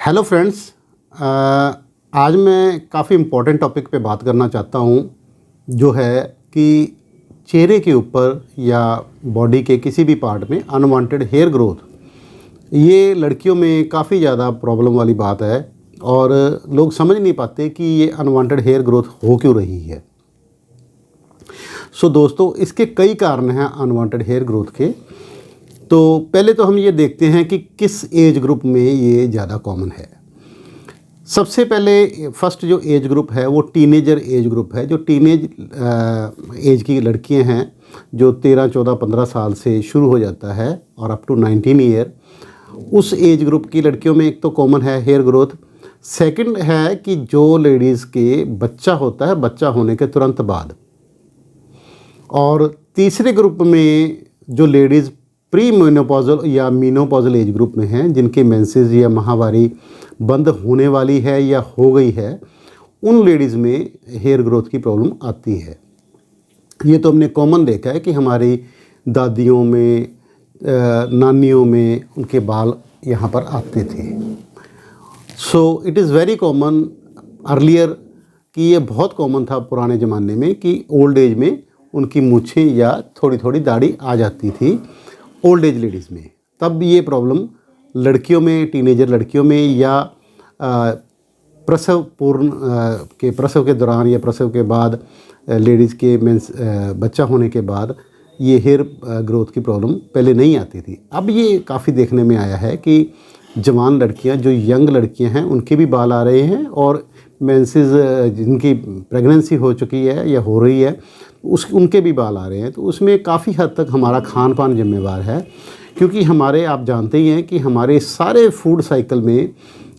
Hello friends, आज मैं काफ़ी इम्पोर्टेंट टॉपिक पे बात करना चाहता हूँ, जो है कि चेहरे के ऊपर या बॉडी के किसी भी पार्ट में अनवांटेड हेयर ग्रोथ, ये लड़कियों में काफ़ी ज़्यादा प्रॉब्लम वाली बात है और लोग समझ नहीं पाते कि ये अनवांटेड हेयर ग्रोथ हो क्यों रही है। सो दोस्तों, इसके कई कारण हैं अनवांटेड हेयर ग्रोथ के। तो पहले तो हम ये देखते हैं कि किस एज ग्रुप में ये ज़्यादा कॉमन है। सबसे पहले फर्स्ट जो एज ग्रुप है वो टीनेजर एज ग्रुप है। जो टीनेज एज की लड़कियां हैं, जो 13, 14, 15 साल से शुरू हो जाता है और अप टू 19 ईयर, उस एज ग्रुप की लड़कियों में एक तो कॉमन है हेयर ग्रोथ। सेकंड है कि जो लेडीज़ के बच्चा होता है, बच्चा होने के तुरंत बाद। और तीसरे ग्रुप में जो लेडीज़ प्री मेनोपॉजल या मीनोपॉजल एज ग्रुप में हैं, जिनकी मेंसेस या माहवारी बंद होने वाली है या हो गई है, उन लेडीज़ में हेयर ग्रोथ की प्रॉब्लम आती है। ये तो हमने कॉमन देखा है कि हमारी दादियों में, नानियों में उनके बाल यहाँ पर आते थे। So it is very common earlier, कि ये बहुत कॉमन था पुराने ज़माने में कि ओल्ड एज में उनकी मूछें या थोड़ी थोड़ी दाढ़ी आ जाती थी ओल्ड एज लेडीज़ में। तब ये प्रॉब्लम लड़कियों में, टीनेजर लड़कियों में या प्रसव के दौरान या प्रसव के बाद लेडीज़ के मेंस बच्चा होने के बाद ये हेयर ग्रोथ की प्रॉब्लम पहले नहीं आती थी। अब ये काफ़ी देखने में आया है कि जवान लड़कियां, जो यंग लड़कियां हैं, उनके भी बाल आ रहे हैं, और मेंसेस जिनकी प्रेगनेंसी हो चुकी है या हो रही है उनके भी बाल आ रहे हैं। तो उसमें काफ़ी हद तक हमारा खान पान जिम्मेवार है, क्योंकि हमारे, आप जानते ही हैं कि हमारे सारे फूड साइकिल में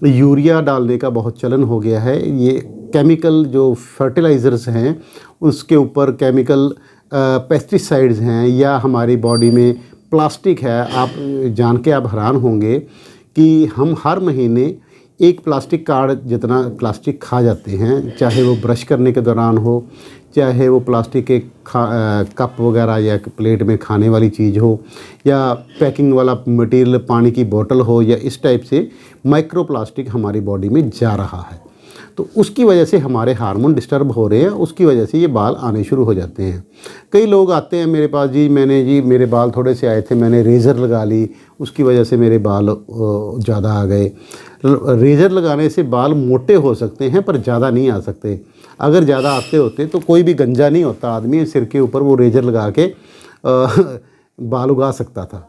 यूरिया डालने का बहुत चलन हो गया है। ये केमिकल जो फर्टिलाइज़र्स हैं, उसके ऊपर केमिकल पेस्टिसाइड्स हैं, या हमारी बॉडी में प्लास्टिक है। आप जान के आप हैरान होंगे कि हम हर महीने एक प्लास्टिक कार्ड जितना प्लास्टिक खा जाते हैं, चाहे वो ब्रश करने के दौरान हो, चाहे वो प्लास्टिक के कप वगैरह या प्लेट में खाने वाली चीज़ हो, या पैकिंग वाला मटेरियल, पानी की बोतल हो, या इस टाइप से माइक्रो प्लास्टिक हमारी बॉडी में जा रहा है। तो उसकी वजह से हमारे हार्मोन डिस्टर्ब हो रहे हैं, उसकी वजह से ये बाल आने शुरू हो जाते हैं। कई लोग आते हैं मेरे पास, मेरे बाल थोड़े से आए थे, मैंने रेज़र लगा ली, उसकी वजह से मेरे बाल ज़्यादा आ गए। रेज़र लगाने से बाल मोटे हो सकते हैं पर ज़्यादा नहीं आ सकते। अगर ज़्यादा आते होते तो कोई भी गंजा नहीं होता आदमी सिर के ऊपर वो रेज़र लगा के बाल उगा सकता था।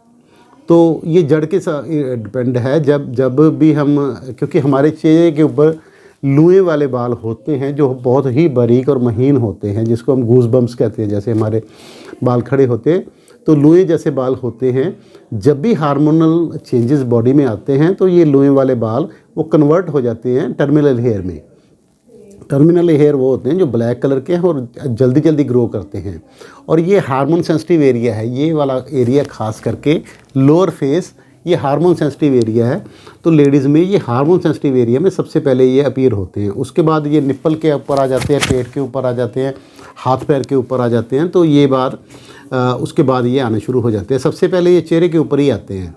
तो ये जड़ के साथ डिपेंड है। जब भी हम, क्योंकि हमारे चेहरे के ऊपर लुएं वाले बाल होते हैं जो बहुत ही बारीक और महीन होते हैं, जिसको हम गूज बम्प्स कहते हैं। जैसे हमारे बाल खड़े होते हैं तो लुएं जैसे बाल होते हैं। जब भी हार्मोनल चेंजेस बॉडी में आते हैं तो ये लुएं वाले बाल वो कन्वर्ट हो जाते हैं टर्मिनल हेयर में। टर्मिनल हेयर वो होते हैं जो ब्लैक कलर के हैं और जल्दी जल्दी ग्रो करते हैं, और ये हार्मोन सेंसिटिव एरिया है। ये वाला एरिया खास करके लोअर फेस, ये हार्मोन सेंसिटिव एरिया है। तो लेडीज़ में ये हार्मोन सेंसिटिव एरिया में सबसे पहले ये अपीयर होते हैं। उसके बाद ये निप्पल के ऊपर आ जाते हैं, पेट के ऊपर आ जाते हैं, हाथ पैर के ऊपर आ जाते हैं। तो ये बार उसके बाद ये आने शुरू हो जाते हैं। सबसे पहले ये चेहरे के ऊपर ही आते हैं।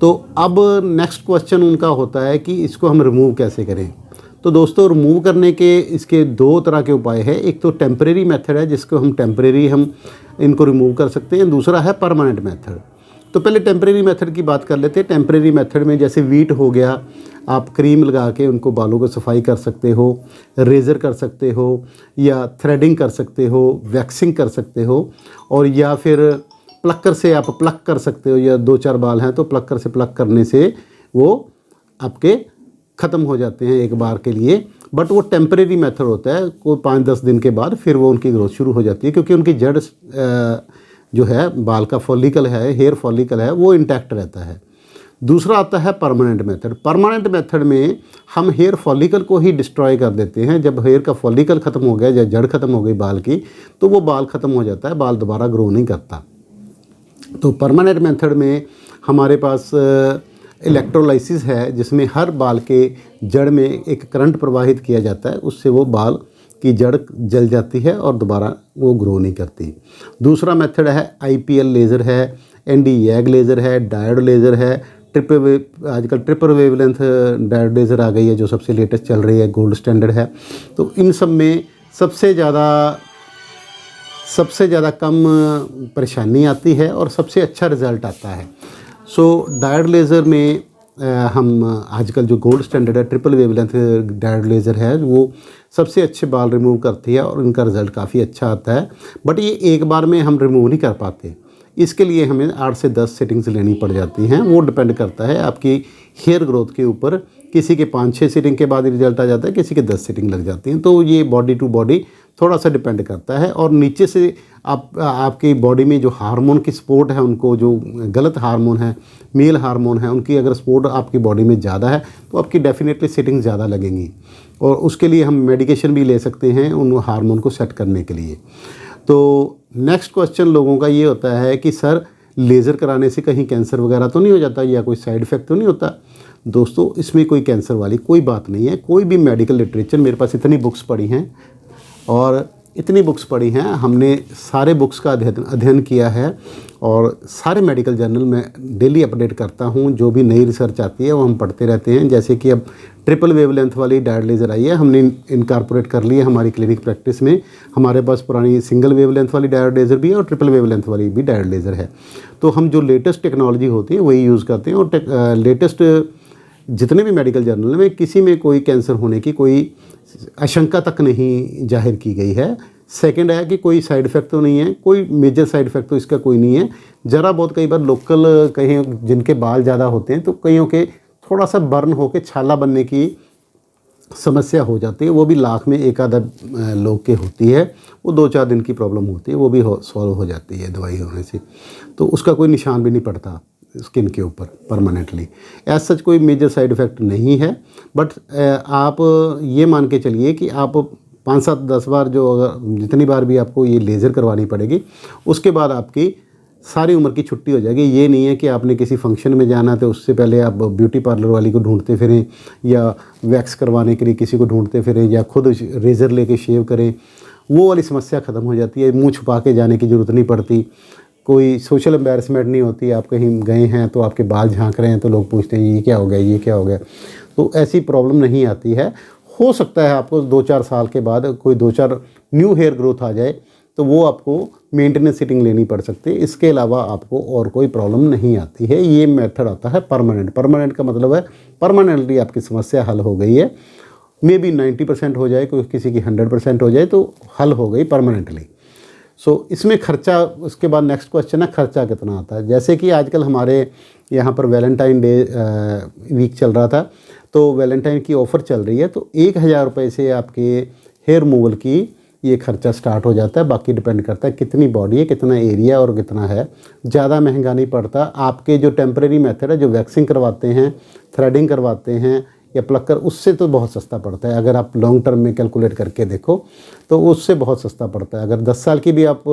तो अब नेक्स्ट क्वेश्चन उनका होता है कि इसको हम रिमूव कैसे करें। तो दोस्तों, रिमूव करने के इसके दो तरह के उपाय हैं। एक तो टेम्परेरी मेथड है, जिसको हम टेम्परेरी हम इनको रिमूव कर सकते हैं। दूसरा है परमानेंट मेथड। तो पहले टेम्परेरी मेथड की बात कर लेते हैं। टेम्परेरी मेथड में जैसे वीट हो गया, आप क्रीम लगा के उनको बालों को सफाई कर सकते हो, रेज़र कर सकते हो, या थ्रेडिंग कर सकते हो, वैक्सिंग कर सकते हो, और या फिर प्लक्कर से आप प्लक कर सकते हो। या 2-4 बाल हैं तो प्लक्कर से प्लक करने से वो आपके ख़त्म हो जाते हैं एक बार के लिए। बट वो टेम्परेरी मेथड होता है, कोई 5-10 दिन के बाद फिर वो उनकी ग्रोथ शुरू हो जाती है, क्योंकि उनकी जड़ जो है, बाल का फॉलिकल है, हेयर फॉलिकल है, वो इंटैक्ट रहता है। दूसरा आता है परमानेंट मेथड। परमानेंट मेथड में हम हेयर फॉलिकल को ही डिस्ट्रॉय कर देते हैं। जब हेयर का फॉलिकल ख़त्म हो गया या जड़ ख़त्म हो गई बाल की, तो वो बाल ख़त्म हो जाता है, बाल दोबारा ग्रो नहीं करता। तो परमानेंट मेथड में हमारे पास इलेक्ट्रोलाइसिस है, जिसमें हर बाल के जड़ में एक करंट प्रवाहित किया जाता है, उससे वो बाल की जड़ जल जाती है और दोबारा वो ग्रो नहीं करती। दूसरा मेथड है IPL लेज़र है, ND-YAG लेज़र है, डायोड लेज़र है, आजकल ट्रिपल वेवलेंथ डायोड लेज़र आ गई है जो सबसे लेटेस्ट चल रही है, गोल्ड स्टैंडर्ड है। तो इन सब में सबसे ज़्यादा कम परेशानी आती है और सबसे अच्छा रिज़ल्ट आता है। सो डायोड लेज़र में हम आजकल जो गोल्ड स्टैंडर्ड है ट्रिपल वेवलेंथ डायोड लेज़र है वो सबसे अच्छे बाल रिमूव करती है और इनका रिज़ल्ट काफ़ी अच्छा आता है। बट ये एक बार में हम रिमूव नहीं कर पाते, इसके लिए हमें 8 से 10 सेटिंग्स लेनी पड़ जाती हैं। वो डिपेंड करता है आपकी हेयर ग्रोथ के ऊपर। किसी के 5-6 सेटिंग के बाद रिजल्ट आ जाता है, किसी के 10 सेटिंग लग जाती हैं। तो ये बॉडी टू बॉडी थोड़ा सा डिपेंड करता है। और नीचे से आपकी बॉडी में जो हार्मोन की सपोर्ट है, उनको जो गलत हार्मोन है, मेल हार्मोन है, उनकी अगर सपोर्ट आपकी बॉडी में ज़्यादा है तो आपकी डेफिनेटली सेटिंग ज़्यादा लगेंगी। और उसके लिए हम मेडिकेशन भी ले सकते हैं उन हार्मोन को सेट करने के लिए। तो नेक्स्ट क्वेश्चन लोगों का ये होता है कि सर लेज़र कराने से कहीं कैंसर वगैरह तो नहीं हो जाता या कोई साइड इफ़ेक्ट तो नहीं होता? दोस्तों, इसमें कोई कैंसर वाली कोई बात नहीं है। कोई भी मेडिकल लिटरेचर, मेरे पास इतनी बुक्स पढ़ी हैं और इतनी बुक्स पढ़ी हैं, हमने सारे बुक्स का अध्ययन किया है और सारे मेडिकल जर्नल में डेली अपडेट करता हूँ। जो भी नई रिसर्च आती है वो हम पढ़ते रहते हैं। जैसे कि अब ट्रिपल वेवलेंथ वाली डायोड लेज़र आई है, हमने इनकॉर्पोरेट कर ली है हमारी क्लिनिक प्रैक्टिस में। हमारे पास पुरानी सिंगल वेवलेंथ वाली डायोड लेज़र भी है और ट्रिपल वेवलेंथ वाली भी डायोड लेज़र है। तो हम जो लेटेस्ट टेक्नोलॉजी होती है वही यूज़ करते हैं। और लेटेस्ट जितने भी मेडिकल जर्नल में किसी में कोई कैंसर होने की कोई आशंका तक नहीं जाहिर की गई है। सेकंड है कि कोई साइड इफ़ेक्ट तो नहीं है, कोई मेजर साइड इफ़ेक्ट तो इसका कोई नहीं है। ज़रा बहुत कई बार लोकल कहीं जिनके बाल ज़्यादा होते हैं तो कईयों के थोड़ा सा बर्न होकर छाला बनने की समस्या हो जाती है। वो भी लाख में एक आधा लोग के होती है। वो 2-4 दिन की प्रॉब्लम होती है, वो भी सॉल्व हो जाती है दवाई होने से। तो उसका कोई निशान भी नहीं पड़ता स्किन के ऊपर परमानेंटली। एज सच कोई मेजर साइड इफ़ेक्ट नहीं है। बट आप ये मान के चलिए कि आप 5-7-10 बार जो अगर जितनी बार भी आपको ये लेज़र करवानी पड़ेगी, उसके बाद आपकी सारी उम्र की छुट्टी हो जाएगी। ये नहीं है कि आपने किसी फंक्शन में जाना तो उससे पहले आप ब्यूटी पार्लर वाली को ढूंढते फिरें या वैक्स करवाने के लिए किसी को ढूंढते फिरें या खुद रेज़र लेके शेव करें। वो वाली समस्या ख़त्म हो जाती है। मुँह छुपा के जाने की ज़रूरत नहीं पड़ती। कोई सोशल एम्बैरसमेंट नहीं होती। आप कहीं गए हैं तो आपके बाल झांक रहे हैं तो लोग पूछते हैं ये क्या हो गया, ये क्या हो गया। तो ऐसी प्रॉब्लम नहीं आती है। हो सकता है आपको 2-4 साल के बाद कोई 2-4 न्यू हेयर ग्रोथ आ जाए तो वो आपको मेंटेनेंस सिटिंग लेनी पड़ सकती है। इसके अलावा आपको और कोई प्रॉब्लम नहीं आती है। ये मेथड आता है परमानेंट। परमानेंट का मतलब है परमानेंटली आपकी समस्या हल हो गई है। मे बी 90% हो जाए, कोई किसी की 100% हो जाए तो हल हो गई परमानेंटली। सो इसमें खर्चा, उसके बाद नेक्स्ट क्वेश्चन है खर्चा कितना आता है। जैसे कि आजकल हमारे यहाँ पर वैलेंटाइन डे वीक चल रहा था, तो वैलेंटाइन की ऑफ़र चल रही है। तो 1000 रुपये से आपके हेयर रिमूवल की ये खर्चा स्टार्ट हो जाता है। बाकी डिपेंड करता है कितनी बॉडी है, कितना एरिया और कितना है। ज़्यादा महंगा नहीं पड़ता। आपके जो टेम्परेरी मेथड है, जो वैक्सिंग करवाते हैं, थ्रेडिंग करवाते हैं या प्लकर, उससे तो बहुत सस्ता पड़ता है। अगर आप लॉन्ग टर्म में कैलकुलेट करके देखो तो उससे बहुत सस्ता पड़ता है। अगर 10 साल की भी आप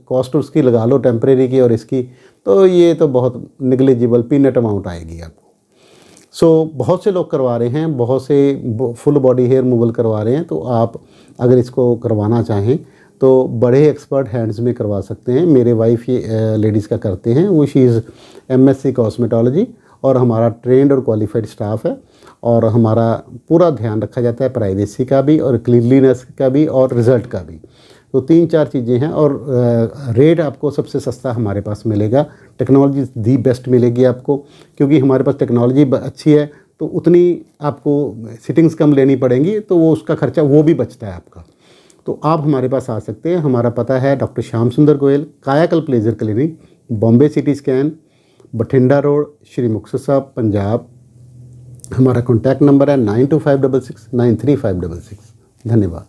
कॉस्ट उसकी लगा लो टेम्परेरी की और इसकी, तो ये तो बहुत निगलिजिबल पीनट अमाउंट आएगी आपको। सो बहुत से लोग करवा रहे हैं, बहुत से फुल बॉडी हेयर रिमूवल करवा रहे हैं। तो आप अगर इसको करवाना चाहें तो बड़े एक्सपर्ट हैंड्स में करवा सकते हैं। मेरे वाइफ ये लेडीज़ का करते हैं। वो शी इज़ MSc कॉस्मेटोलॉजी और हमारा ट्रेंड और क्वालिफाइड स्टाफ है। और हमारा पूरा ध्यान रखा जाता है प्राइवेसी का भी और क्लीनलीनेस का भी और रिज़ल्ट का भी। तो 3-4 चीज़ें हैं। और रेट आपको सबसे सस्ता हमारे पास मिलेगा। टेक्नोलॉजी दी बेस्ट मिलेगी आपको, क्योंकि हमारे पास टेक्नोलॉजी अच्छी है तो उतनी आपको सिटिंग्स कम लेनी पड़ेंगी, तो वो उसका खर्चा वो भी बचता है आपका। तो आप हमारे पास आ सकते हैं। हमारा पता है डॉक्टर श्याम सुंदर गोयल, कायाकल्प laser clinic, Bombay CT scan, Bathinda road, Shri Muktsar साहब, पंजाब। हमारा कॉन्टैक्ट नंबर है 9256693566। धन्यवाद।